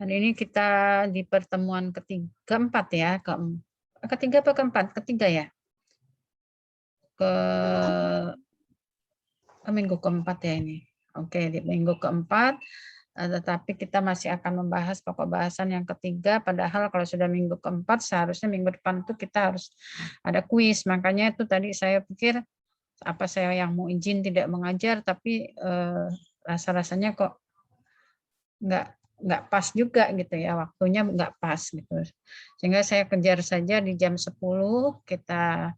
Hari ini kita di pertemuan keempat ya, ketiga apa keempat? Ketiga ya? Ke minggu keempat ya ini. Oke, di minggu keempat, tetapi kita masih akan membahas pokok bahasan yang ketiga, padahal kalau sudah minggu keempat, seharusnya minggu depan itu kita harus ada kuis. Makanya itu tadi saya pikir, apa saya yang mau izin tidak mengajar, tapi rasa-rasanya kok nggak nggak pas juga gitu ya, waktunya nggak pas gitu. Sehingga saya kejar saja di jam 10 kita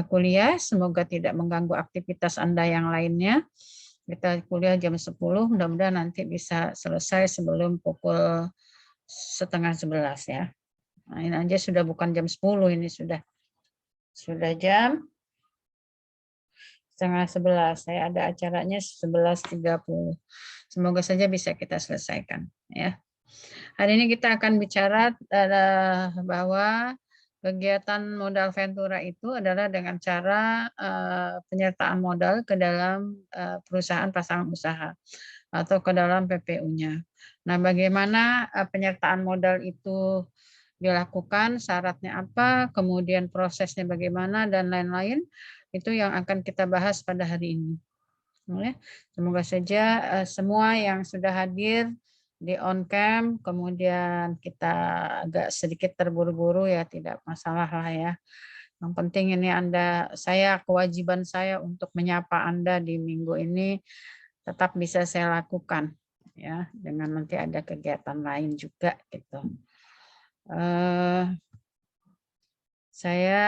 kuliah, semoga tidak mengganggu aktivitas Anda yang lainnya. Kita kuliah jam 10, mudah-mudahan nanti bisa selesai sebelum pukul setengah 11 ya. Nah, ini aja sudah bukan jam 10, ini sudah jam setengah 11. Saya ada acaranya 11.30. Semoga saja bisa kita selesaikan ya. Hari ini kita akan bicara bahwa kegiatan modal Ventura itu adalah dengan cara penyertaan modal ke dalam perusahaan pasangan usaha atau ke dalam PPU-nya. Nah, bagaimana penyertaan modal itu dilakukan, syaratnya apa, kemudian prosesnya bagaimana, dan lain-lain, itu yang akan kita bahas pada hari ini. Semoga saja semua yang sudah hadir di on cam, kemudian kita agak sedikit terburu-buru ya, tidak masalah lah ya. Yang penting ini kewajiban saya untuk menyapa Anda di minggu ini tetap bisa saya lakukan ya, dengan nanti ada kegiatan lain juga gitu. Saya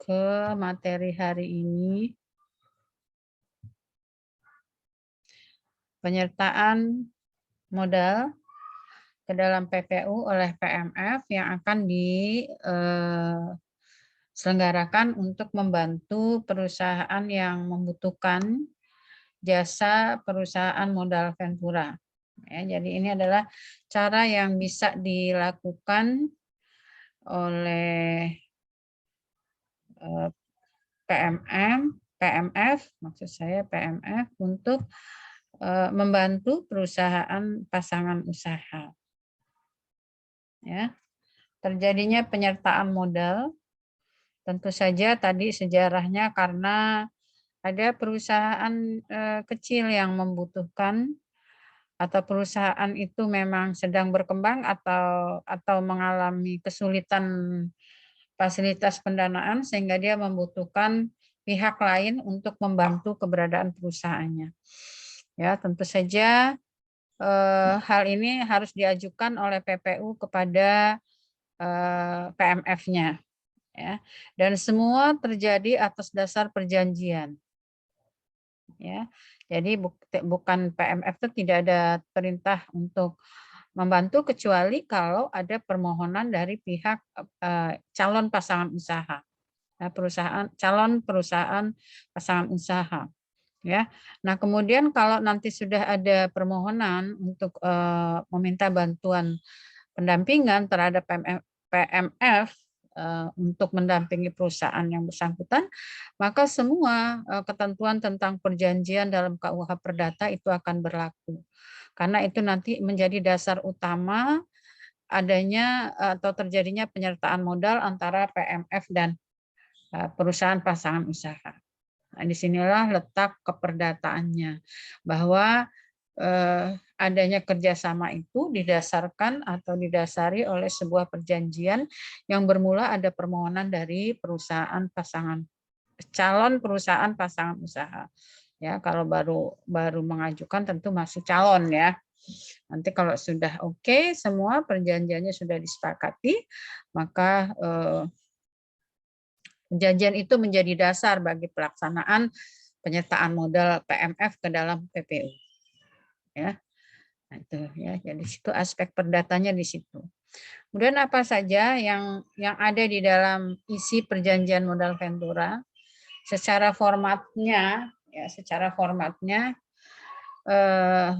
ke materi hari ini. Penyertaan modal ke dalam PPU oleh PMF yang akan diselenggarakan untuk membantu perusahaan yang membutuhkan jasa perusahaan modal Ventura. Ya, jadi ini adalah cara yang bisa dilakukan oleh PMF, maksud saya PMF untuk membantu perusahaan pasangan usaha. Ya, terjadinya penyertaan modal tentu saja tadi sejarahnya karena ada perusahaan kecil yang membutuhkan atau perusahaan itu memang sedang berkembang atau mengalami kesulitan fasilitas pendanaan sehingga dia membutuhkan pihak lain untuk membantu keberadaan perusahaannya. Ya, tentu saja hal ini harus diajukan oleh PPU kepada PMF-nya ya. Dan semua terjadi atas dasar perjanjian. Ya. Jadi bukan PMF itu tidak ada perintah untuk membantu kecuali kalau ada permohonan dari pihak calon pasangan usaha. Calon perusahaan pasangan usaha. Ya. Nah, kemudian kalau nanti sudah ada permohonan untuk meminta bantuan pendampingan terhadap PMF untuk mendampingi perusahaan yang bersangkutan, maka semua ketentuan tentang perjanjian dalam KUH Perdata itu akan berlaku. Karena itu nanti menjadi dasar utama adanya atau terjadinya penyertaan modal antara PMF dan perusahaan pasangan usaha. Nah, disinilah letak keperdataannya, bahwa adanya kerjasama itu didasarkan atau didasari oleh sebuah perjanjian yang bermula ada permohonan dari calon perusahaan pasangan usaha. Ya, kalau baru mengajukan tentu masih calon ya. Nanti kalau sudah oke, semua perjanjiannya sudah disepakati, maka perjanjian itu menjadi dasar bagi pelaksanaan penyertaan modal PMF ke dalam PPU. Ya, nah itu ya. Jadi situ aspek perdatanya di situ. Kemudian apa saja yang ada di dalam isi perjanjian modal Ventura? Secara formatnya,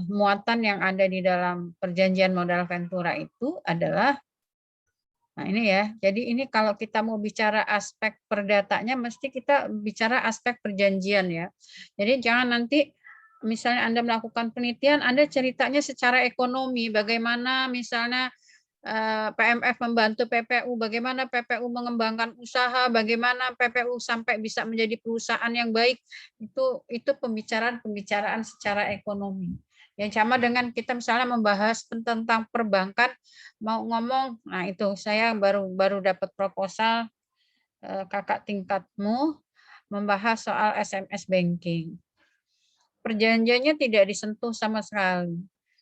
muatan yang ada di dalam perjanjian modal Ventura itu adalah. Nah ini ya, jadi ini kalau kita mau bicara aspek perdatanya, mesti kita bicara aspek perjanjian ya. Jadi jangan nanti misalnya Anda melakukan penelitian, Anda ceritanya secara ekonomi, bagaimana misalnya PMF membantu PPU, bagaimana PPU mengembangkan usaha, bagaimana PPU sampai bisa menjadi perusahaan yang baik, itu pembicaraan secara ekonomi. Yang sama dengan kita misalnya membahas tentang perbankan, mau ngomong, nah itu saya baru dapat proposal kakak tingkatmu membahas soal SMS banking. Perjanjiannya tidak disentuh sama sekali.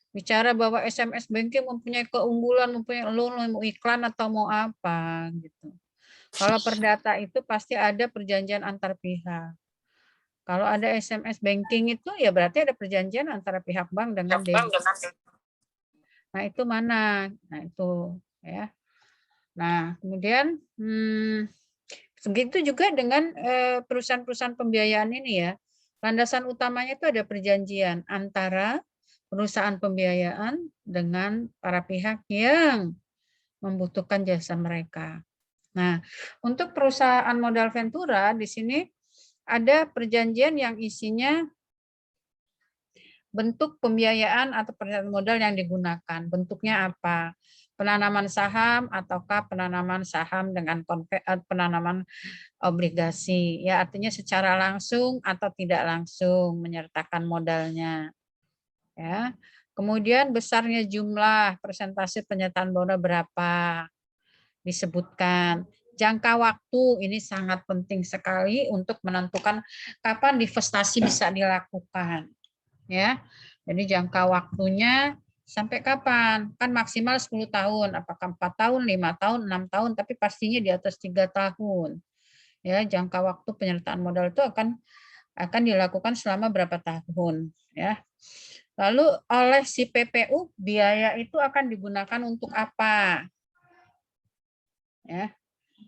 Bicara bahwa SMS banking mempunyai keunggulan, mempunyai mau iklan atau mau apa gitu. Kalau perdata itu pasti ada perjanjian antar pihak. Kalau ada SMS banking itu ya berarti ada perjanjian antara pihak bank dengan debit. Nah itu mana? Nah itu ya. Nah kemudian segitu juga dengan perusahaan-perusahaan pembiayaan ini ya. Landasan utamanya itu ada perjanjian antara perusahaan pembiayaan dengan para pihak yang membutuhkan jasa mereka. Nah, untuk perusahaan modal Ventura di sini ada perjanjian yang isinya bentuk pembiayaan atau perjanjian modal yang digunakan. Bentuknya apa? Penanaman saham ataukah penanaman saham dengan penanaman obligasi. Ya, artinya secara langsung atau tidak langsung menyertakan modalnya. Ya. Kemudian besarnya jumlah, persentase penyertaan modal berapa disebutkan. Jangka waktu ini sangat penting sekali untuk menentukan kapan divestasi bisa dilakukan. Ya. Jadi jangka waktunya sampai kapan? Kan maksimal 10 tahun, apakah 4 tahun, 5 tahun, 6 tahun, tapi pastinya di atas 3 tahun. Ya, jangka waktu penyertaan modal itu akan dilakukan selama berapa tahun, ya. Lalu oleh si PPU biaya itu akan digunakan untuk apa? Ya.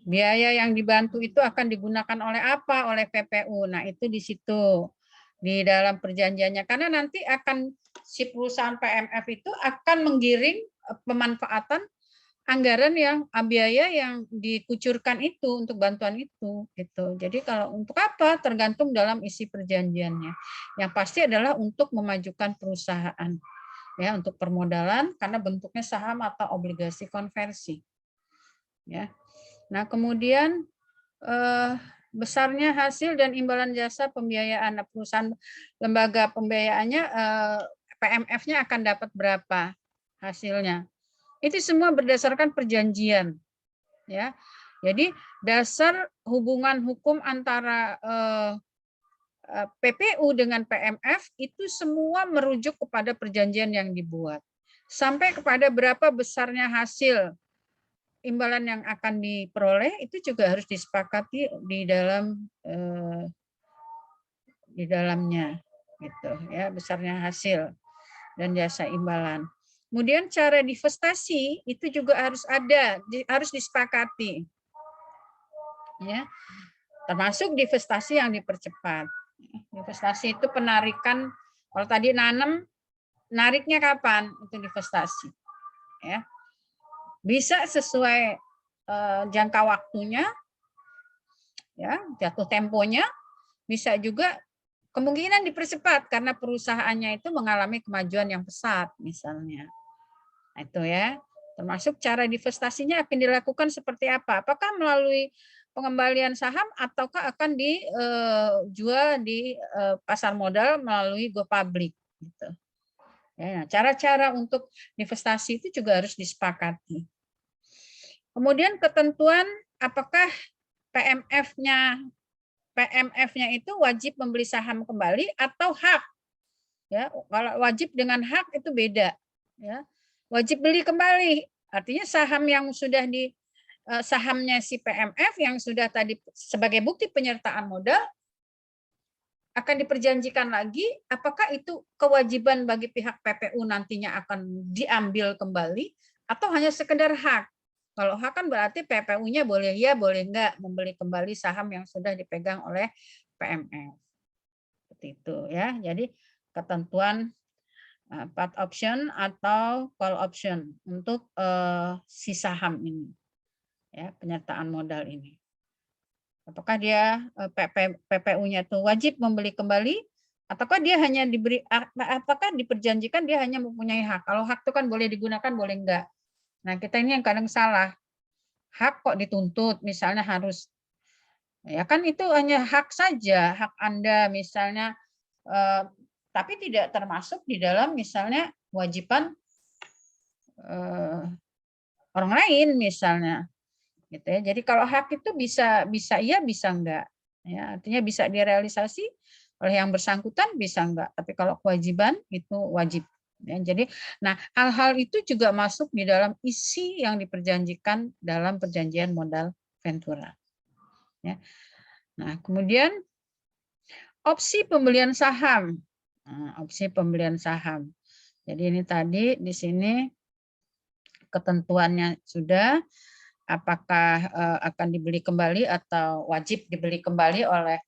Biaya yang dibantu itu akan digunakan oleh apa? Oleh PPU. Nah, itu di situ di dalam perjanjiannya karena nanti akan si perusahaan PMF itu akan menggiring pemanfaatan anggaran yang biaya yang dikucurkan itu untuk bantuan itu gitu. Jadi kalau untuk apa tergantung dalam isi perjanjiannya. Yang pasti adalah untuk memajukan perusahaan ya untuk permodalan karena bentuknya saham atau obligasi konversi. Ya. Nah, kemudian besarnya hasil dan imbalan jasa pembiayaan. Nah, perusahaan lembaga pembiayaannya PMF-nya akan dapat berapa hasilnya. Itu semua berdasarkan perjanjian, ya. Jadi dasar hubungan hukum antara PPU dengan PMF itu semua merujuk kepada perjanjian yang dibuat. Sampai kepada berapa besarnya hasil imbalan yang akan diperoleh itu juga harus disepakati di dalamnya, gitu ya, besarnya hasil dan jasa imbalan. Kemudian cara divestasi itu juga harus ada, harus disepakati. Ya. Termasuk divestasi yang dipercepat. Divestasi itu penarikan, kalau tadi nanam, nariknya kapan? Itu divestasi. Ya. Bisa sesuai jangka waktunya, ya, jatuh temponya, bisa juga kemungkinan dipercepat karena perusahaannya itu mengalami kemajuan yang pesat, misalnya. Nah, itu ya. Termasuk cara divestasinya akan dilakukan seperti apa? Apakah melalui pengembalian saham ataukah akan dijual di pasar modal melalui go public gitu. Ya, cara-cara untuk investasi itu juga harus disepakati. Kemudian ketentuan apakah PMF-nya itu wajib membeli saham kembali atau hak. Ya, kalau wajib dengan hak itu beda, ya. Wajib beli kembali, artinya saham yang sudah di sahamnya si PMF yang sudah tadi sebagai bukti penyertaan modal akan diperjanjikan lagi apakah itu kewajiban bagi pihak PPU nantinya akan diambil kembali atau hanya sekedar hak. Kalau hak kan berarti PPU-nya boleh ya, boleh enggak membeli kembali saham yang sudah dipegang oleh PMF. Seperti itu ya. Jadi ketentuan put option atau call option untuk si saham ini, ya, penyertaan modal ini. Apakah dia PPU-nya itu wajib membeli kembali Ataukah dia hanya diberi, apakah diperjanjikan dia hanya mempunyai hak? Kalau hak itu kan boleh digunakan, boleh enggak. Nah, kita ini yang kadang salah. Hak kok dituntut, misalnya harus, ya kan itu hanya hak saja, hak Anda misalnya, tapi tidak termasuk di dalam misalnya kewajiban orang lain misalnya, gitu ya. Jadi kalau hak itu bisa bisa iya, bisa enggak. Ya, artinya bisa direalisasi oleh yang bersangkutan, bisa enggak. Tapi kalau kewajiban itu wajib. Ya, jadi, nah hal-hal itu juga masuk di dalam isi yang diperjanjikan dalam perjanjian modal ventura. Ya. Nah, kemudian opsi pembelian saham. Nah, opsi pembelian saham. Jadi ini tadi di sini ketentuannya sudah, apakah akan dibeli kembali atau wajib dibeli kembali oleh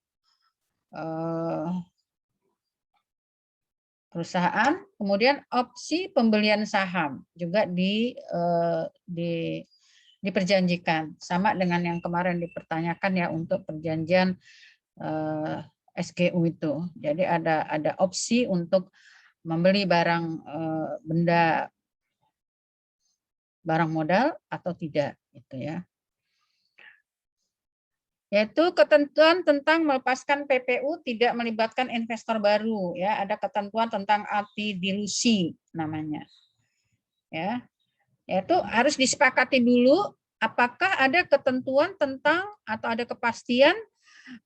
perusahaan. Kemudian opsi pembelian saham juga diperjanjikan, sama dengan yang kemarin dipertanyakan ya untuk perjanjian SGU itu. Jadi ada opsi untuk membeli barang modal atau tidak, gitu ya. Yaitu ketentuan tentang melepaskan PPU tidak melibatkan investor baru, ya. Ada ketentuan tentang anti dilusi namanya, ya. Yaitu harus disepakati dulu apakah ada ketentuan tentang atau ada kepastian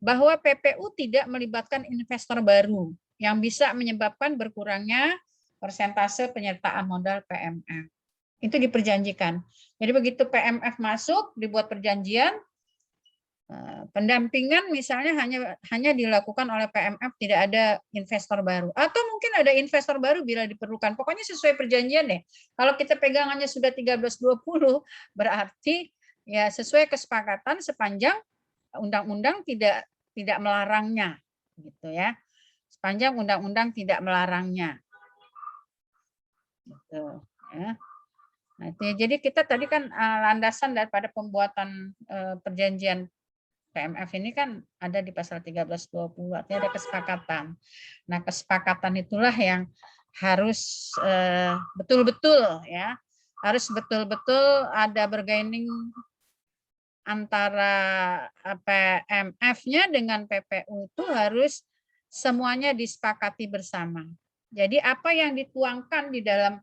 bahwa PPU tidak melibatkan investor baru yang bisa menyebabkan berkurangnya persentase penyertaan modal PMF. Itu diperjanjikan. Jadi begitu PMF masuk, dibuat perjanjian, pendampingan misalnya hanya dilakukan oleh PMF, tidak ada investor baru. Atau mungkin ada investor baru bila diperlukan. Pokoknya sesuai perjanjian deh. Kalau kita pegangannya sudah 1320, berarti ya sesuai kesepakatan sepanjang undang-undang tidak melarangnya, gitu ya. Sepanjang undang-undang tidak melarangnya. Gitu, ya. Nah, itu ya. Jadi kita tadi kan landasan daripada pembuatan perjanjian PMF ini kan ada di pasal 1320, artinya ada kesepakatan. Nah, kesepakatan itulah yang harus betul-betul ya, harus betul-betul ada bargaining antara PMF-nya dengan PPU itu harus semuanya disepakati bersama. Jadi apa yang dituangkan di dalam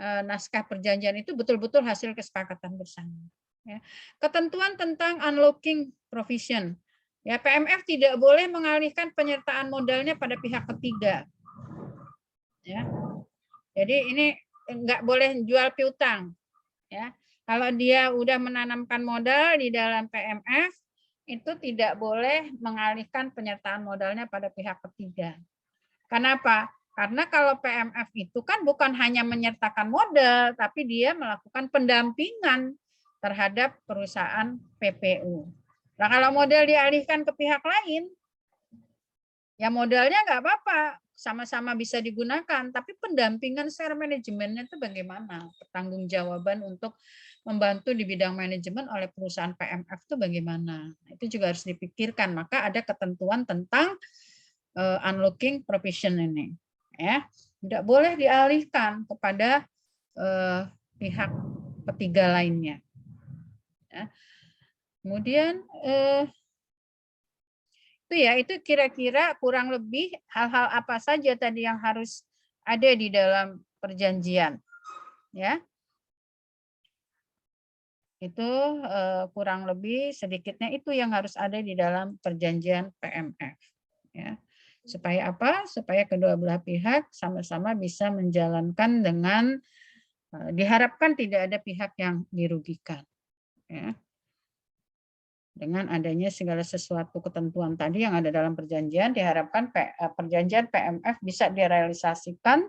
naskah perjanjian itu betul-betul hasil kesepakatan bersama. Ya. Ketentuan tentang unlocking provision. Ya, PMF tidak boleh mengalihkan penyertaan modalnya pada pihak ketiga. Ya. Jadi ini nggak boleh jual piutang. Ya. Kalau dia udah menanamkan modal di dalam PMF, itu tidak boleh mengalihkan penyertaan modalnya pada pihak ketiga. Kenapa? Karena kalau PMF itu kan bukan hanya menyertakan modal, tapi dia melakukan pendampingan terhadap perusahaan PPU. Nah, kalau modal dialihkan ke pihak lain, ya modalnya nggak apa-apa, sama-sama bisa digunakan, tapi pendampingan secara manajemennya itu bagaimana? Pertanggungjawaban untuk membantu di bidang manajemen oleh perusahaan PMF itu bagaimana? Itu juga harus dipikirkan. Maka ada ketentuan tentang unlocking provision ini. Ya, tidak boleh dialihkan kepada pihak ketiga lainnya. Ya. Kemudian itu kira-kira kurang lebih hal-hal apa saja tadi yang harus ada di dalam perjanjian, ya. Itu kurang lebih sedikitnya itu yang harus ada di dalam perjanjian PMF, ya. Supaya apa? Supaya kedua belah pihak sama-sama bisa menjalankan dengan diharapkan tidak ada pihak yang dirugikan, ya. Dengan adanya segala sesuatu ketentuan tadi yang ada dalam perjanjian, diharapkan perjanjian PMF bisa direalisasikan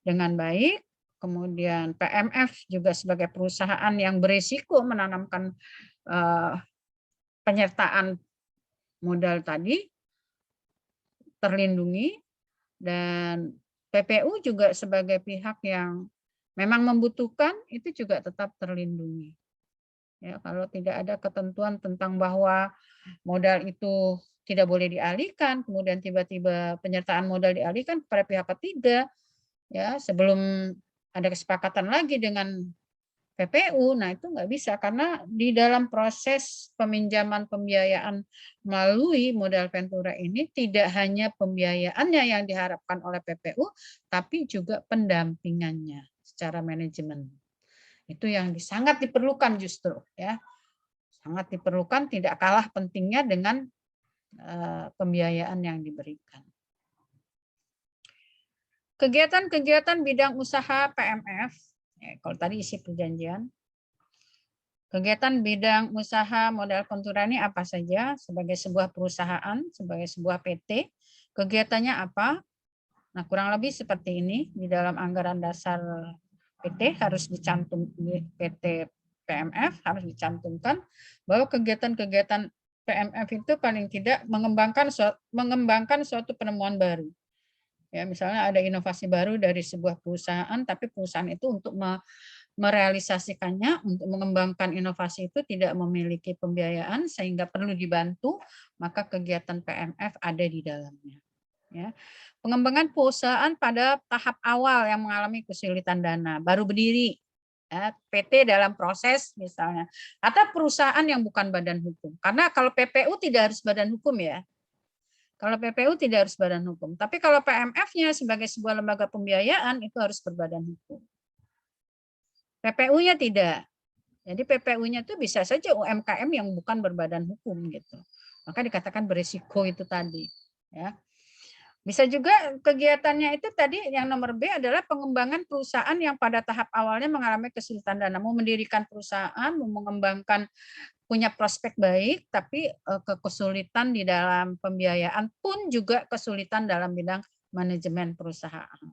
dengan baik. Kemudian PMF juga sebagai perusahaan yang berisiko menanamkan penyertaan modal tadi terlindungi, dan PPU juga sebagai pihak yang memang membutuhkan itu juga tetap terlindungi. Ya, kalau tidak ada ketentuan tentang bahwa modal itu tidak boleh dialihkan, kemudian tiba-tiba penyertaan modal dialihkan kepada pihak ketiga, ya sebelum ada kesepakatan lagi dengan PPU. Nah itu nggak bisa karena di dalam proses peminjaman pembiayaan melalui modal Ventura ini tidak hanya pembiayaannya yang diharapkan oleh PPU, tapi juga pendampingannya secara manajemen. Itu yang sangat diperlukan justru, ya sangat diperlukan, tidak kalah pentingnya dengan pembiayaan yang diberikan. Kegiatan-kegiatan bidang usaha PMF, ya, kalau tadi isi perjanjian, kegiatan bidang usaha modal Ventura ini apa saja sebagai sebuah perusahaan, sebagai sebuah PT, kegiatannya apa? Nah, kurang lebih seperti ini di dalam anggaran dasar PT harus dicantum PT PMF harus dicantumkan bahwa kegiatan-kegiatan PMF itu paling tidak mengembangkan suatu penemuan baru. Ya, misalnya ada inovasi baru dari sebuah perusahaan, tapi perusahaan itu untuk merealisasikannya, untuk mengembangkan inovasi itu tidak memiliki pembiayaan sehingga perlu dibantu, maka kegiatan PMF ada di dalamnya. Ya. Pengembangan perusahaan pada tahap awal yang mengalami kesulitan dana, baru berdiri, ya, PT dalam proses misalnya, atau perusahaan yang bukan badan hukum. Karena kalau PPU tidak harus badan hukum ya. Kalau PPU tidak harus badan hukum, tapi kalau PMF-nya sebagai sebuah lembaga pembiayaan itu harus berbadan hukum. PPU-nya tidak. Jadi PPU-nya itu bisa saja UMKM yang bukan berbadan hukum gitu. Maka dikatakan berisiko itu tadi. Ya. Bisa juga kegiatannya itu tadi yang nomor B adalah pengembangan perusahaan yang pada tahap awalnya mengalami kesulitan dana. Mau mendirikan perusahaan, mau mengembangkan punya prospek baik, tapi kesulitan di dalam pembiayaan pun juga kesulitan dalam bidang manajemen perusahaan.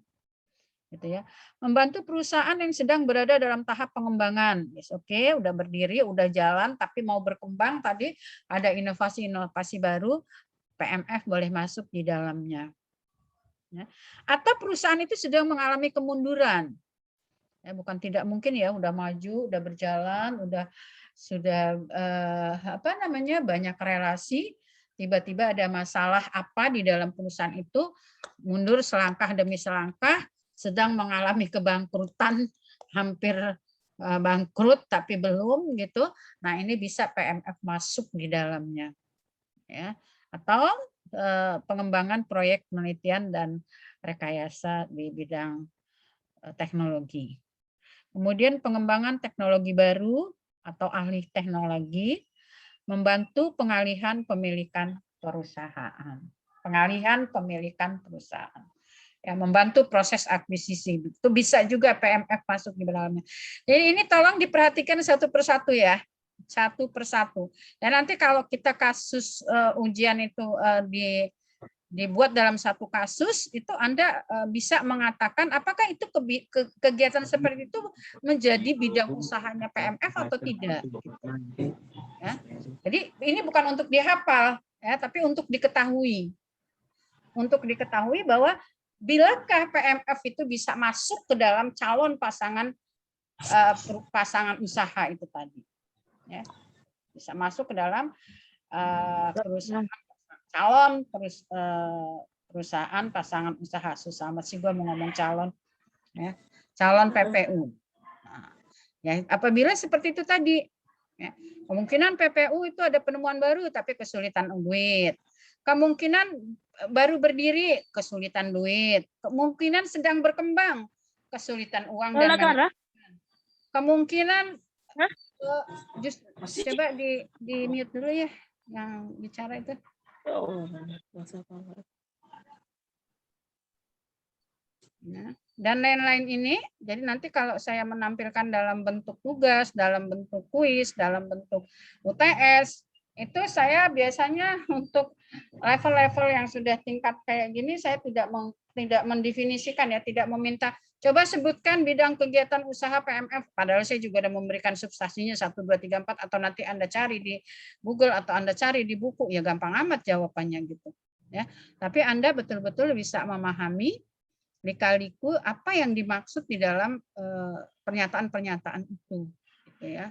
Gitu ya. Membantu perusahaan yang sedang berada dalam tahap pengembangan. Yes, oke, udah berdiri, udah jalan, tapi mau berkembang tadi ada inovasi-inovasi baru, PMF boleh masuk di dalamnya. Ya. Atau perusahaan itu sedang mengalami kemunduran. Ya, bukan tidak mungkin ya, udah maju, udah berjalan, sudah banyak relasi, tiba-tiba ada masalah apa di dalam perusahaan itu, mundur selangkah demi selangkah, sedang mengalami kebangkrutan, hampir bangkrut tapi belum gitu. Nah, ini bisa PMF masuk di dalamnya. Ya. Atau pengembangan proyek penelitian dan rekayasa di bidang teknologi. Kemudian pengembangan teknologi baru atau ahli teknologi, membantu pengalihan pemilikan perusahaan. Pengalihan pemilikan perusahaan. Ya, membantu proses akuisisi. Itu bisa juga PMF masuk di dalamnya. Jadi ini tolong diperhatikan satu persatu ya. Satu persatu. Dan nanti kalau kita kasus ujian itu dibuat dalam satu kasus, itu Anda bisa mengatakan apakah itu kegiatan seperti itu menjadi bidang usahanya PMF atau tidak. Ya. Jadi ini bukan untuk dihafal, ya, tapi untuk diketahui. Untuk diketahui bahwa bilakah PMF itu bisa masuk ke dalam calon pasangan usaha itu tadi. Ya. Bisa masuk ke dalam perusahaan calon perusahaan pasangan usaha. Susah amat sih gue mau ngomong calon, ya, calon PPU. Nah, ya, apabila seperti itu tadi, ya, kemungkinan PPU itu ada penemuan baru tapi kesulitan duit, kemungkinan baru berdiri kesulitan duit, kemungkinan sedang berkembang kesulitan uang dan kemungkinan coba di mute dulu ya yang bicara itu. Ya, dan lain-lain ini, jadi nanti kalau saya menampilkan dalam bentuk tugas, dalam bentuk kuis, dalam bentuk UTS, itu saya biasanya untuk level-level yang sudah tingkat kayak gini, saya tidak mendefinisikan ya, tidak meminta, coba sebutkan bidang kegiatan usaha PMF, padahal saya juga ada memberikan substansinya 1, 2, 3, 4, atau nanti Anda cari di Google atau Anda cari di buku, ya gampang amat jawabannya gitu. Ya, tapi Anda betul-betul bisa memahami lika-liku apa yang dimaksud di dalam pernyataan-pernyataan itu, gitu ya.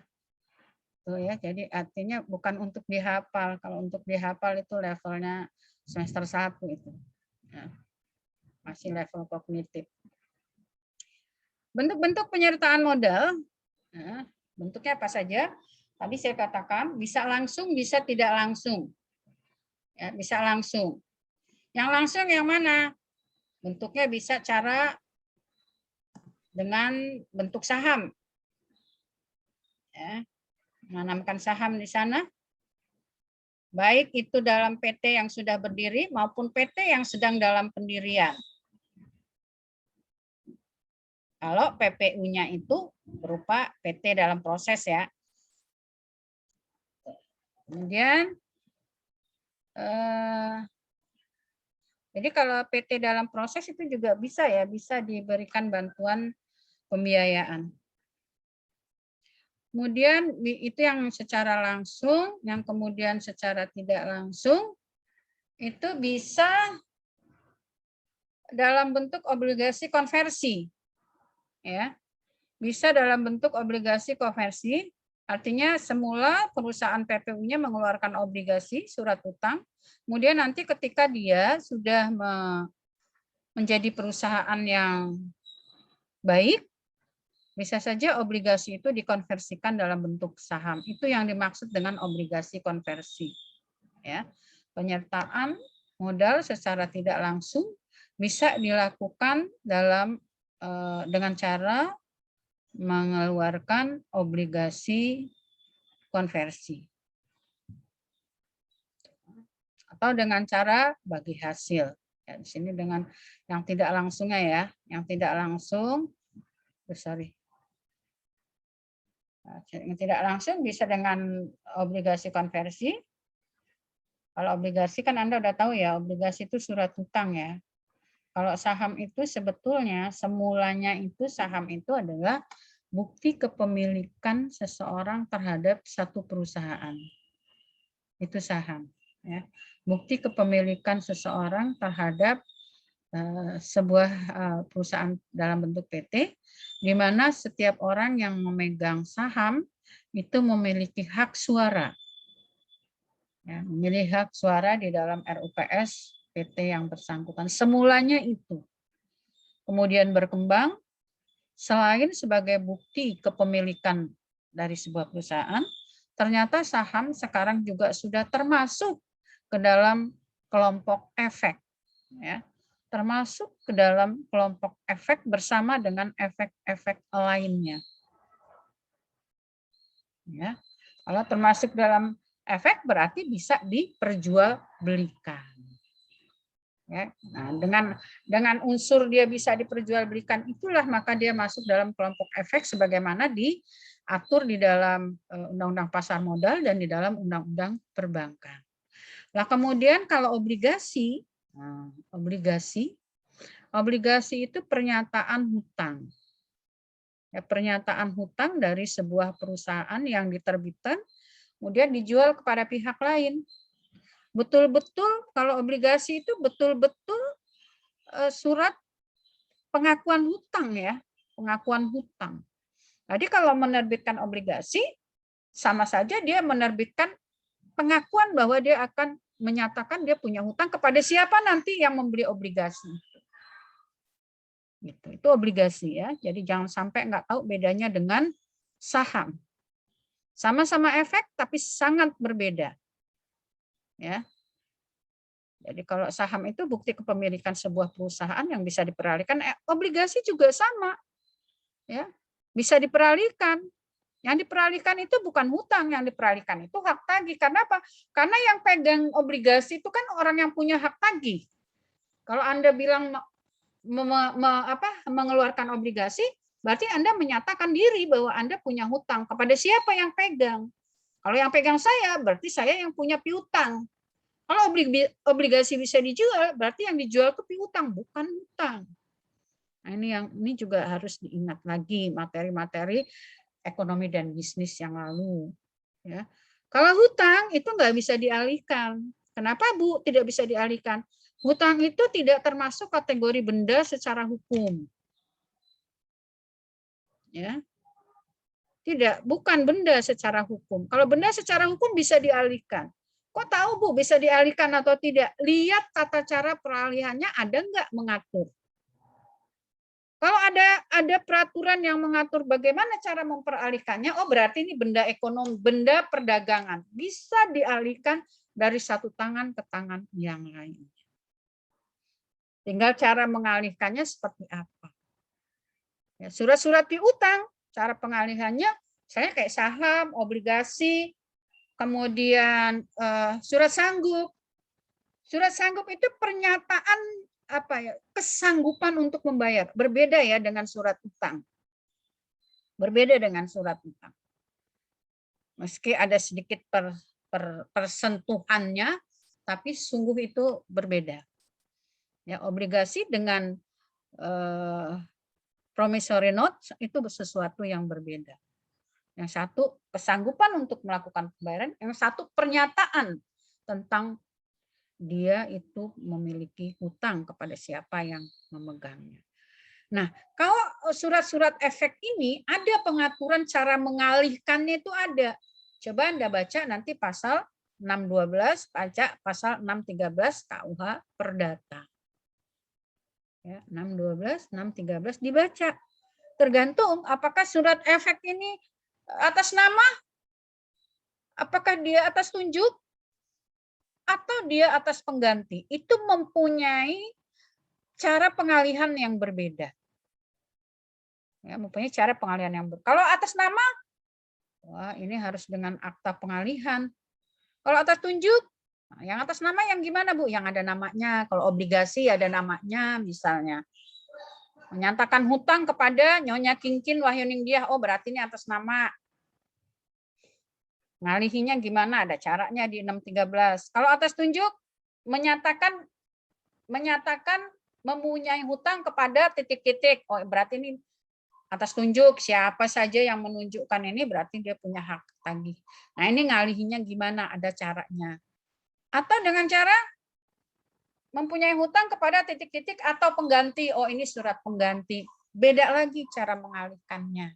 Tuh ya, jadi artinya bukan untuk dihafal. Kalau untuk dihafal itu levelnya semester 1 itu. Ya, masih level kognitif. Bentuk-bentuk penyertaan modal, nah, bentuknya apa saja? Tadi saya katakan bisa langsung, bisa tidak langsung. Ya, bisa langsung. Yang langsung yang mana? Bentuknya bisa cara dengan bentuk saham. Ya, menanamkan saham di sana. Baik itu dalam PT yang sudah berdiri maupun PT yang sedang dalam pendirian. Kalau PPU-nya itu berupa PT dalam proses ya. Kemudian, jadi kalau PT dalam proses itu juga bisa ya, bisa diberikan bantuan pembiayaan. Kemudian itu yang secara langsung, yang kemudian secara tidak langsung, itu bisa dalam bentuk obligasi konversi. Ya, bisa dalam bentuk obligasi konversi, artinya semula perusahaan PPU-nya mengeluarkan obligasi surat utang, kemudian nanti ketika dia sudah menjadi perusahaan yang baik, bisa saja obligasi itu dikonversikan dalam bentuk saham. Itu yang dimaksud dengan obligasi konversi. Ya, penyertaan modal secara tidak langsung bisa dilakukan dalam dengan cara mengeluarkan obligasi konversi atau dengan cara bagi hasil. Ya, di sini dengan yang tidak langsungnya ya, yang tidak langsung, yang tidak langsung bisa dengan obligasi konversi. Kalau obligasi kan Anda udah tahu ya, obligasi itu surat hutang ya. Kalau saham itu sebetulnya semulanya itu saham itu adalah bukti kepemilikan seseorang terhadap satu perusahaan. Itu saham. Ya. Bukti kepemilikan seseorang terhadap sebuah perusahaan dalam bentuk PT, di mana setiap orang yang memegang saham itu memiliki hak suara. Ya, memilih hak suara di dalam RUPS PT yang bersangkutan. Semulanya itu. Kemudian berkembang, selain sebagai bukti kepemilikan dari sebuah perusahaan, ternyata saham sekarang juga sudah termasuk ke dalam kelompok efek. Ya, termasuk ke dalam kelompok efek bersama dengan efek-efek lainnya. Ya, kalau termasuk dalam efek berarti bisa diperjualbelikan. Ya, nah, dengan unsur dia bisa diperjualbelikan itulah maka dia masuk dalam kelompok efek sebagaimana diatur di dalam Undang-Undang Pasar Modal dan di dalam Undang-Undang Perbankan. Nah, kemudian kalau obligasi, obligasi itu pernyataan hutang. Ya, pernyataan hutang dari sebuah perusahaan yang diterbitkan kemudian dijual kepada pihak lain. Betul-betul kalau obligasi itu betul-betul surat pengakuan hutang ya, pengakuan hutang. Jadi kalau menerbitkan obligasi sama saja dia menerbitkan pengakuan bahwa dia akan menyatakan dia punya hutang kepada siapa nanti yang membeli obligasi. Gitu. Itu obligasi ya. Jadi jangan sampai nggak tahu bedanya dengan saham. Sama-sama efek tapi sangat berbeda. Ya. Jadi kalau saham itu bukti kepemilikan sebuah perusahaan yang bisa diperalihkan, obligasi juga sama. Ya. Bisa diperalihkan. Yang diperalihkan itu bukan hutang, yang diperalihkan itu hak tagih. Karena apa? Karena yang pegang obligasi itu kan orang yang punya hak tagih. Kalau Anda bilang mengeluarkan obligasi, berarti Anda menyatakan diri bahwa Anda punya hutang. Kepada siapa yang pegang? Kalau yang pegang saya, berarti saya yang punya piutang. Kalau obligasi bisa dijual, berarti yang dijual itu piutang, bukan hutang. Nah, ini juga harus diingat lagi materi-materi ekonomi dan bisnis yang lalu. Ya. Kalau hutang itu nggak bisa dialihkan. Kenapa Bu tidak bisa dialihkan? Hutang itu tidak termasuk kategori benda secara hukum. Ya. Tidak, bukan benda secara hukum. Kalau benda secara hukum bisa dialihkan. Kok tahu Bu bisa dialihkan atau tidak? Lihat tata cara peralihannya ada nggak mengatur. Kalau ada peraturan yang mengatur bagaimana cara memperalihkannya, oh berarti ini benda ekonomi, benda perdagangan. Bisa dialihkan dari satu tangan ke tangan yang lain. Tinggal cara mengalihkannya seperti apa. Ya, surat-surat piutang, cara pengalihannya saya kayak saham, obligasi, kemudian surat sanggup. Surat sanggup itu pernyataan apa ya, kesanggupan untuk membayar. Berbeda ya dengan surat utang. Berbeda dengan surat utang. Meski ada sedikit persentuhannya, tapi sungguh itu berbeda. Ya, obligasi dengan promissory note itu sesuatu yang berbeda. Yang satu kesanggupan untuk melakukan pembayaran, yang satu pernyataan tentang dia itu memiliki hutang kepada siapa yang memegangnya. Nah, kalau surat-surat efek ini ada pengaturan cara mengalihkannya itu ada. Coba Anda baca nanti pasal 612, baca pasal 613 KUH Perdata. Ya, 612, 613 dibaca. Tergantung apakah surat efek ini atas nama, apakah dia atas tunjuk, atau dia atas pengganti. Itu mempunyai cara pengalihan yang berbeda. Ya, mempunyai cara pengalihan yang berbeda. Kalau atas nama, wah ini harus dengan akta pengalihan. Kalau atas tunjuk, yang atas nama yang gimana Bu? Yang ada namanya. Kalau obligasi ada namanya misalnya. Menyatakan hutang kepada Nyonya Kinkin Wahyuningdiah, oh berarti ini atas nama. Ngalihinya gimana? Ada caranya di 613. Kalau atas tunjuk, menyatakan mempunyai hutang kepada titik-titik. Oh berarti ini atas tunjuk, siapa saja yang menunjukkan ini berarti dia punya hak tagih. Nah ini ngalihinya gimana? Ada caranya. Atau dengan cara mempunyai hutang kepada titik-titik atau pengganti. Oh ini surat pengganti. Beda lagi cara mengalihkannya.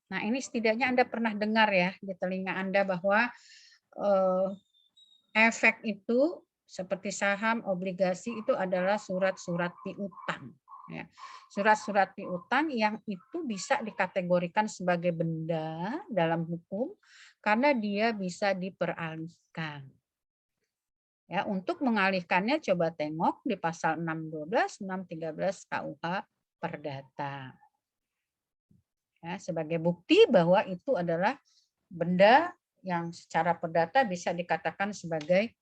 Nah ini setidaknya Anda pernah dengar ya di telinga Anda bahwa efek itu seperti saham, obligasi itu adalah surat-surat piutang. Ya. Surat-surat piutang yang itu bisa dikategorikan sebagai benda dalam hukum karena dia bisa diperalihkan. Ya, untuk mengalihkannya coba tengok di pasal 612, 613 KUH Perdata. Ya, sebagai bukti bahwa itu adalah benda yang secara perdata bisa dikatakan sebagai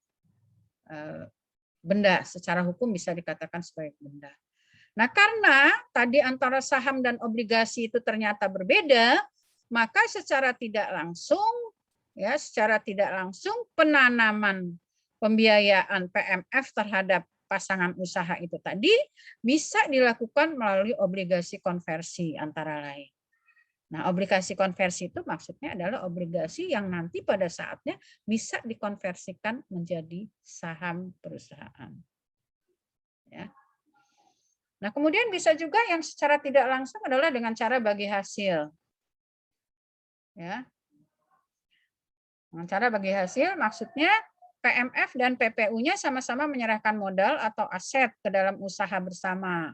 benda, secara hukum bisa dikatakan sebagai benda. Nah, karena tadi antara saham dan obligasi itu ternyata berbeda, maka secara tidak langsung penanaman pembiayaan PMF terhadap pasangan usaha itu tadi bisa dilakukan melalui obligasi konversi antara lain. Nah, obligasi konversi itu maksudnya adalah obligasi yang nanti pada saatnya bisa dikonversikan menjadi saham perusahaan. Ya. Nah, kemudian bisa juga yang secara tidak langsung adalah dengan cara bagi hasil. Ya. Dengan cara bagi hasil maksudnya PMF dan PPU-nya sama-sama menyerahkan modal atau aset ke dalam usaha bersama.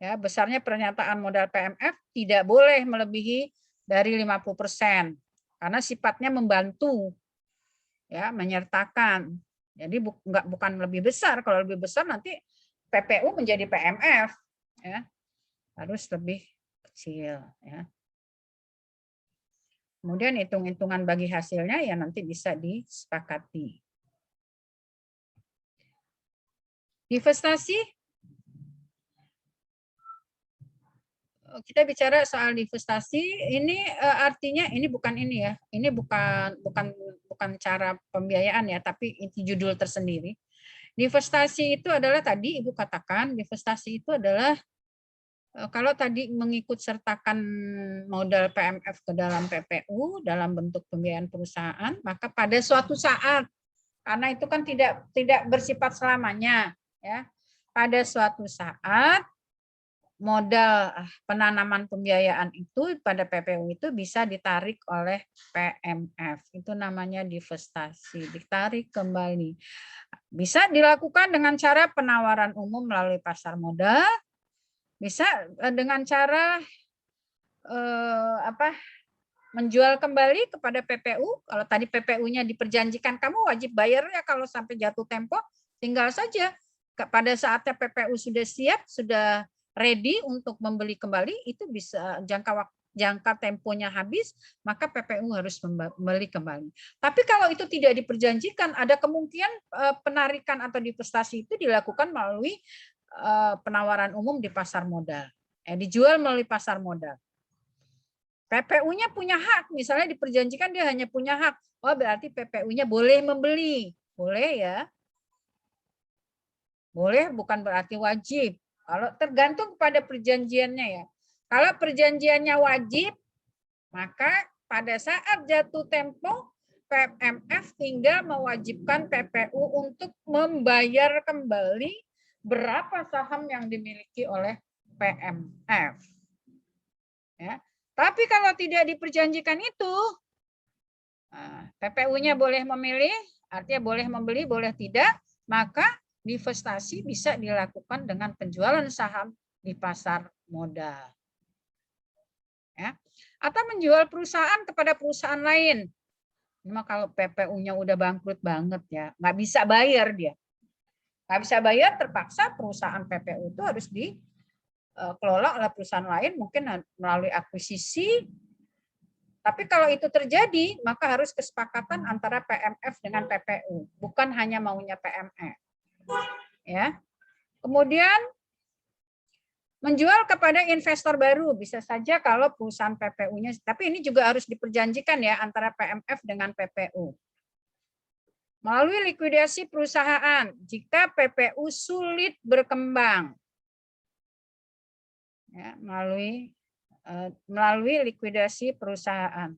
Ya, besarnya pernyataan modal PMF tidak boleh melebihi dari 50% karena sifatnya membantu, ya, menyertakan. Jadi bukan lebih besar. Kalau lebih besar nanti PPU menjadi PMF, ya, harus lebih kecil. Ya. Kemudian hitung-hitungan bagi hasilnya ya nanti bisa disepakati. Divestasi, kita bicara soal divestasi, ini artinya ini bukan ini ya, ini bukan cara pembiayaan ya, tapi itu judul tersendiri. Divestasi itu adalah tadi Ibu katakan, divestasi itu adalah kalau tadi mengikut sertakan modal PMF ke dalam PPU dalam bentuk pembiayaan perusahaan, maka pada suatu saat, karena itu kan tidak bersifat selamanya, ya, pada suatu saat modal penanaman pembiayaan itu pada PPU itu bisa ditarik oleh PMF. Itu namanya divestasi, ditarik kembali. Bisa dilakukan dengan cara penawaran umum melalui pasar modal, bisa dengan cara menjual kembali kepada PPU. Kalau tadi PPU-nya diperjanjikan kamu wajib bayar ya kalau sampai jatuh tempo, tinggal saja pada saatnya PPU sudah siap, sudah ready untuk membeli kembali, itu bisa jangka temponya habis, maka PPU harus membeli kembali. Tapi kalau itu tidak diperjanjikan, ada kemungkinan penarikan atau divestasi itu dilakukan melalui penawaran umum di pasar modal. Dijual melalui pasar modal. PPU-nya punya hak, misalnya diperjanjikan dia hanya punya hak. Oh, berarti PPU-nya boleh membeli. Boleh ya. Boleh bukan berarti wajib. Kalau tergantung pada perjanjiannya ya. Kalau perjanjiannya wajib, maka pada saat jatuh tempo PMF tinggal mewajibkan PPU untuk membayar kembali berapa saham yang dimiliki oleh PMF. Ya. Tapi kalau tidak diperjanjikan itu, PPU-nya boleh memilih, artinya boleh membeli, boleh tidak, maka divestasi bisa dilakukan dengan penjualan saham di pasar modal. Ya. Atau menjual perusahaan kepada perusahaan lain. Cuma kalau PPU-nya udah bangkrut banget ya, nggak bisa bayar dia. Nggak bisa bayar, terpaksa perusahaan PPU itu harus dikelola oleh perusahaan lain, mungkin melalui akuisisi. Tapi kalau itu terjadi, maka harus kesepakatan antara PMF dengan PPU, bukan hanya maunya PMF. Ya. Kemudian menjual kepada investor baru, bisa saja kalau perusahaan PPU-nya, tapi ini juga harus diperjanjikan ya antara PMF dengan PPU. Melalui likuidasi perusahaan, jika PPU sulit berkembang. Ya, melalui likuidasi perusahaan.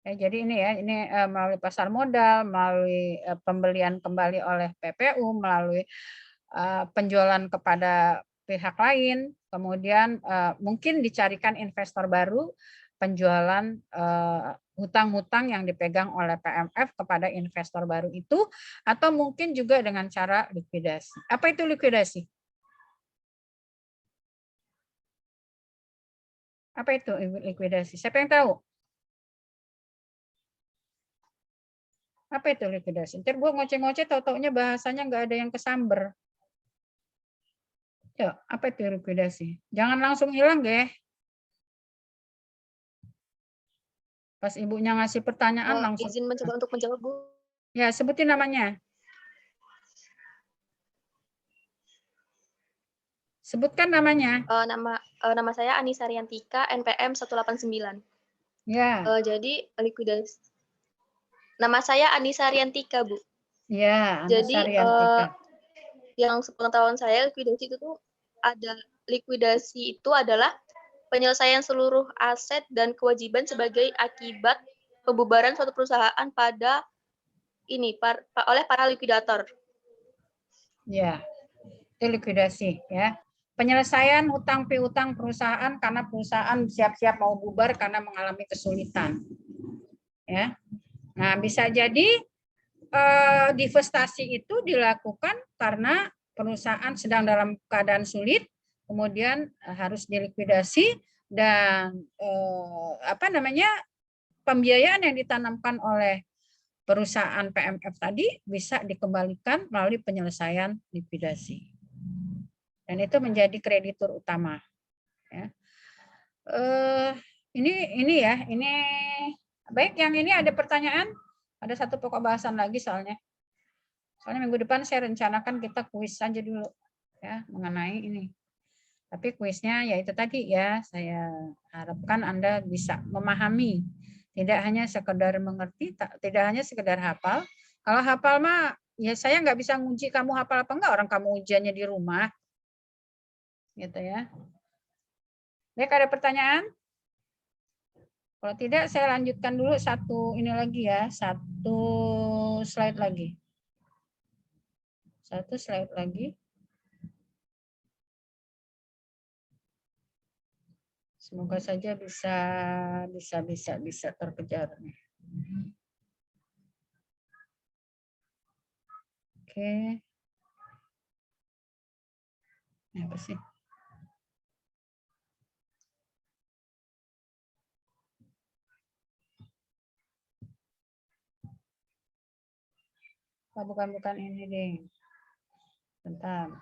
Ya, jadi ini ya, ini melalui pasar modal, melalui pembelian kembali oleh PPU, melalui penjualan kepada pihak lain, kemudian mungkin dicarikan investor baru, penjualan hutang-hutang yang dipegang oleh PMF kepada investor baru itu, atau mungkin juga dengan cara likuidasi. Apa itu likuidasi? Apa itu likuidasi? Siapa yang tahu? Apa itu likuidasi? Ntar gue ngoceh-ngoceh, tau-taunya bahasanya nggak ada yang kesamber. Ya, apa itu likuidasi? Jangan langsung hilang, ya. Pas ibunya ngasih pertanyaan langsung. Izin mencoba untuk menjawab, Bu. Ya, sebutin namanya. Sebutkan namanya. Nama saya Anissa Riantika, NPM 189. Ya. Jadi likuidasi. Nama saya Anissa Riantika, Bu. Ya, Jadi Riantika. yang sepengetahuan saya likuidasi itu adalah penyelesaian seluruh aset dan kewajiban sebagai akibat pembubaran suatu perusahaan oleh para likuidator. Ya, itu likuidasi ya. Penyelesaian hutang piutang perusahaan karena perusahaan siap-siap mau bubar karena mengalami kesulitan. Ya. Nah, bisa jadi divestasi itu dilakukan karena perusahaan sedang dalam keadaan sulit, kemudian harus dilikuidasi dan pembiayaan yang ditanamkan oleh perusahaan PMF tadi bisa dikembalikan melalui penyelesaian likuidasi. Dan itu menjadi kreditur utama. Ya. Ini baik. Yang ini ada pertanyaan? Ada satu pokok bahasan lagi soalnya. Soalnya minggu depan saya rencanakan kita kuis saja dulu ya mengenai ini. Tapi kuisnya ya itu tadi ya, saya harapkan Anda bisa memahami. Tidak hanya sekedar mengerti, tidak hanya sekedar hafal. Kalau hafal mah ya saya nggak bisa nguji kamu hafal apa enggak, orang kamu ujiannya di rumah. Gitu ya. Baik, ada pertanyaan? Kalau tidak saya lanjutkan dulu satu slide lagi. Satu slide lagi. Semoga saja bisa terkejar. Oke. Apa sih? Oh, bukan ini deh. Bentar.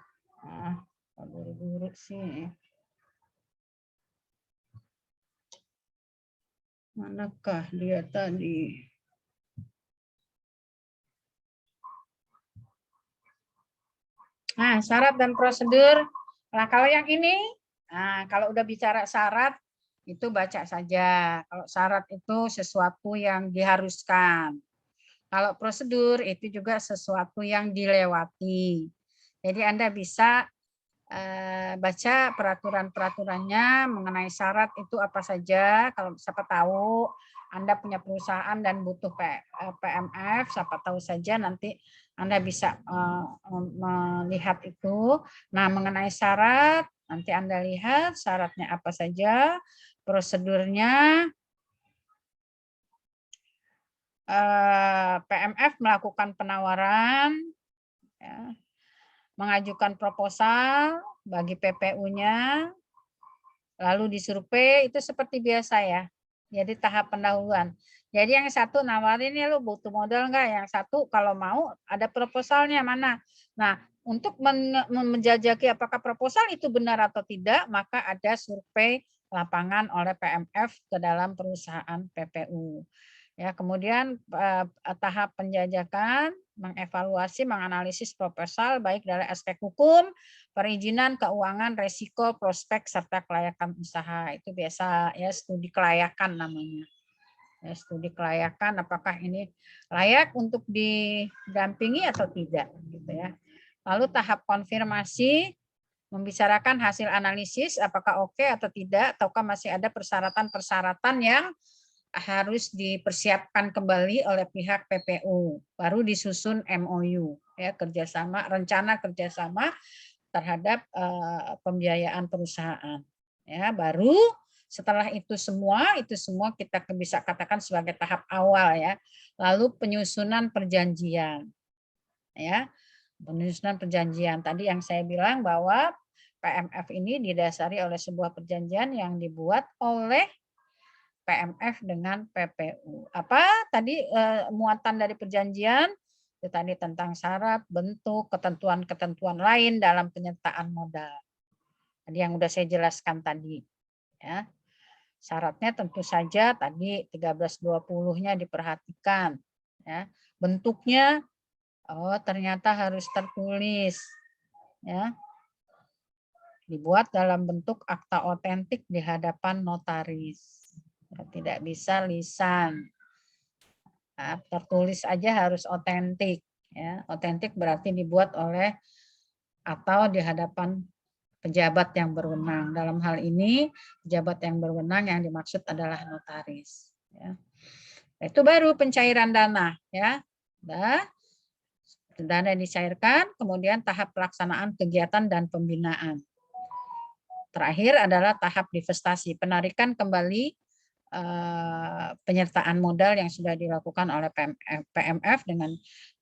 Buru-buru sih. Manakah dia tadi? Nah, syarat dan prosedur. Nah, kalau yang ini, kalau udah bicara syarat, itu baca saja. Kalau syarat itu sesuatu yang diharuskan. Kalau prosedur itu juga sesuatu yang dilewati. Jadi Anda bisa baca peraturan-peraturannya mengenai syarat itu apa saja. Kalau siapa tahu Anda punya perusahaan dan butuh PMF, siapa tahu saja nanti Anda bisa melihat itu. Nah, mengenai syarat, nanti Anda lihat syaratnya apa saja, prosedurnya. PMF melakukan penawaran, ya, mengajukan proposal bagi PPU-nya, lalu disurvei, itu seperti biasa ya. Jadi tahap pendahuluan. Jadi yang satu nawarin ya lu butuh modal enggak, yang satu kalau mau ada proposalnya mana. Nah, untuk menjajaki apakah proposal itu benar atau tidak, maka ada survei lapangan oleh PMF ke dalam perusahaan PPU. Ya, kemudian tahap penjajakan, mengevaluasi, menganalisis proposal baik dari aspek hukum, perizinan, keuangan, resiko, prospek, serta kelayakan usaha. Itu biasa ya studi kelayakan namanya. Ya, studi kelayakan apakah ini layak untuk didampingi atau tidak gitu ya. Lalu tahap konfirmasi, membicarakan hasil analisis apakah oke atau tidak, ataukah masih ada persyaratan-persyaratan yang harus dipersiapkan kembali oleh pihak PPU, baru disusun MOU ya, kerjasama, rencana kerjasama terhadap pembiayaan perusahaan ya. Baru setelah itu semua kita bisa katakan sebagai tahap awal ya. Lalu penyusunan perjanjian ya, penyusunan perjanjian tadi yang saya bilang bahwa PMF ini didasari oleh sebuah perjanjian yang dibuat oleh PMF dengan PPU. Apa tadi muatan dari perjanjian? Itu tadi tentang syarat, bentuk, ketentuan-ketentuan lain dalam penyertaan modal. Tadi yang sudah saya jelaskan tadi. Ya. Syaratnya tentu saja tadi 1320-nya diperhatikan. Ya. Bentuknya, ternyata harus tertulis. Ya. Dibuat dalam bentuk akta otentik di hadapan notaris. Tidak bisa lisan. Nah, tertulis aja harus otentik. Ya. Otentik berarti dibuat oleh atau di hadapan pejabat yang berwenang. Dalam hal ini pejabat yang berwenang yang dimaksud adalah notaris. Ya. Itu baru pencairan dana. Ya. Dana dicairkan, kemudian tahap pelaksanaan kegiatan dan pembinaan. Terakhir adalah tahap divestasi, penarikan kembali penyertaan modal yang sudah dilakukan oleh PMF dengan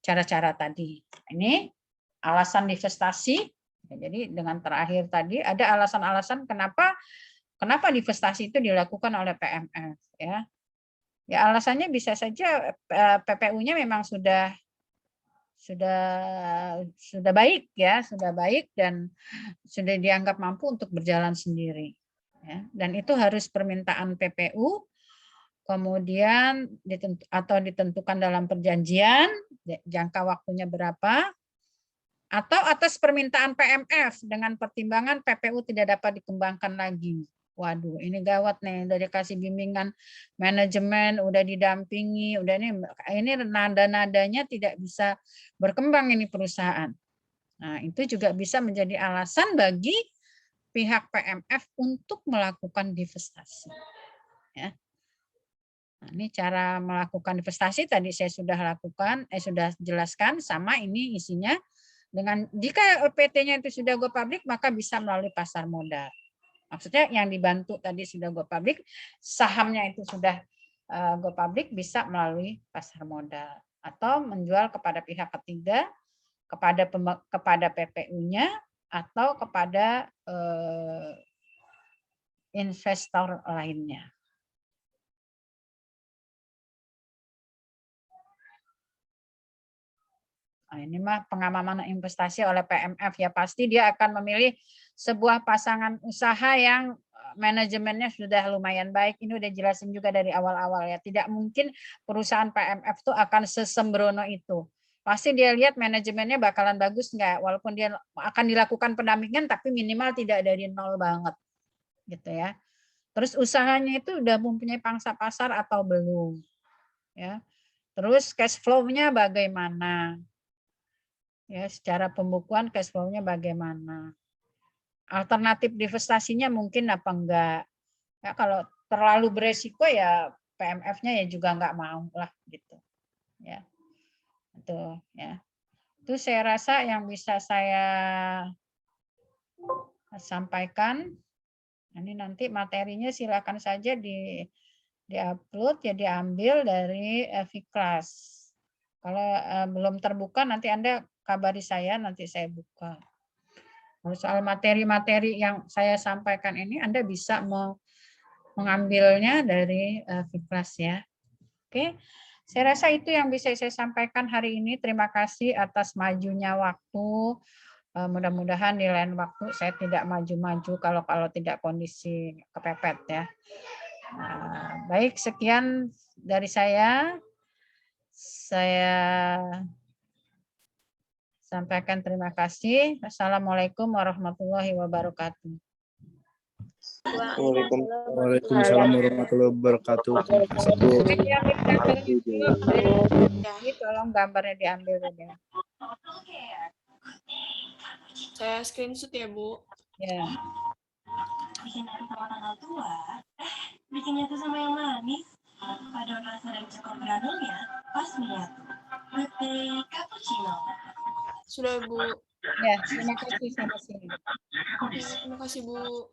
cara-cara tadi. Ini alasan divestasi. Jadi dengan terakhir tadi ada alasan-alasan kenapa divestasi itu dilakukan oleh PMF ya. Ya alasannya bisa saja PPU-nya memang sudah baik ya, sudah baik dan sudah dianggap mampu untuk berjalan sendiri. Ya, dan itu harus permintaan PPU, kemudian ditentukan dalam perjanjian jangka waktunya berapa, atau atas permintaan PMF dengan pertimbangan PPU tidak dapat dikembangkan lagi. Waduh, ini gawat nih, udah dikasih bimbingan manajemen, udah didampingi, udah ini nada-nadanya tidak bisa berkembang ini perusahaan. Nah, itu juga bisa menjadi alasan bagi pihak PMF untuk melakukan divestasi. Ya. Nah, ini cara melakukan divestasi tadi saya sudah sudah jelaskan, sama ini isinya dengan jika PT-nya itu sudah go public maka bisa melalui pasar modal. Maksudnya yang dibantu tadi sudah go public, sahamnya itu sudah go public, bisa melalui pasar modal atau menjual kepada pihak ketiga, kepada PPU-nya atau kepada investor lainnya. Nah, ini mah pengamanan investasi oleh PMF ya, pasti dia akan memilih sebuah pasangan usaha yang manajemennya sudah lumayan baik. Ini udah jelasin juga dari awal-awal ya. Tidak mungkin perusahaan PMF itu akan sesembrono itu. Pasti dia lihat manajemennya bakalan bagus nggak, walaupun dia akan dilakukan pendampingan tapi minimal tidak dari nol banget gitu ya. Terus usahanya itu udah mempunyai pangsa pasar atau belum ya. Terus cash flow-nya bagaimana? Ya, secara pembukuan cash flow-nya bagaimana? Alternatif divestasinya mungkin apa enggak? Ya, kalau terlalu beresiko ya PMF-nya ya juga enggak mau lah gitu. Ya. Itu ya. Itu saya rasa yang bisa saya sampaikan. Ini nanti materinya silakan saja di-upload ya, diambil dari Fiklas. Kalau belum terbuka nanti Anda kabari saya, nanti saya buka. Kalau soal materi-materi yang saya sampaikan ini Anda bisa mengambilnya dari Fiklas ya. Oke, saya rasa itu yang bisa saya sampaikan hari ini. Terima kasih atas majunya waktu. Mudah-mudahan di lain waktu saya tidak maju-maju kalau tidak kondisi kepepet ya. Baik, sekian dari saya. Saya sampaikan terima kasih. Assalamualaikum warahmatullahi wabarakatuh. Waalaikumsalam warahmatullahi wabarakatuh. Terima kasih, Bu. Tolong gambarnya diambil ya. Saya screenshot ya, Bu. Ya. Bikin dari sama tanggal tua, bikinnya tuh sama yang manis. Paduan rasa dan coklat granulnya pas menyatu. Latte cappuccino. Sudah, Bu. Ya, terima kasih sama sini. Terima kasih, Bu.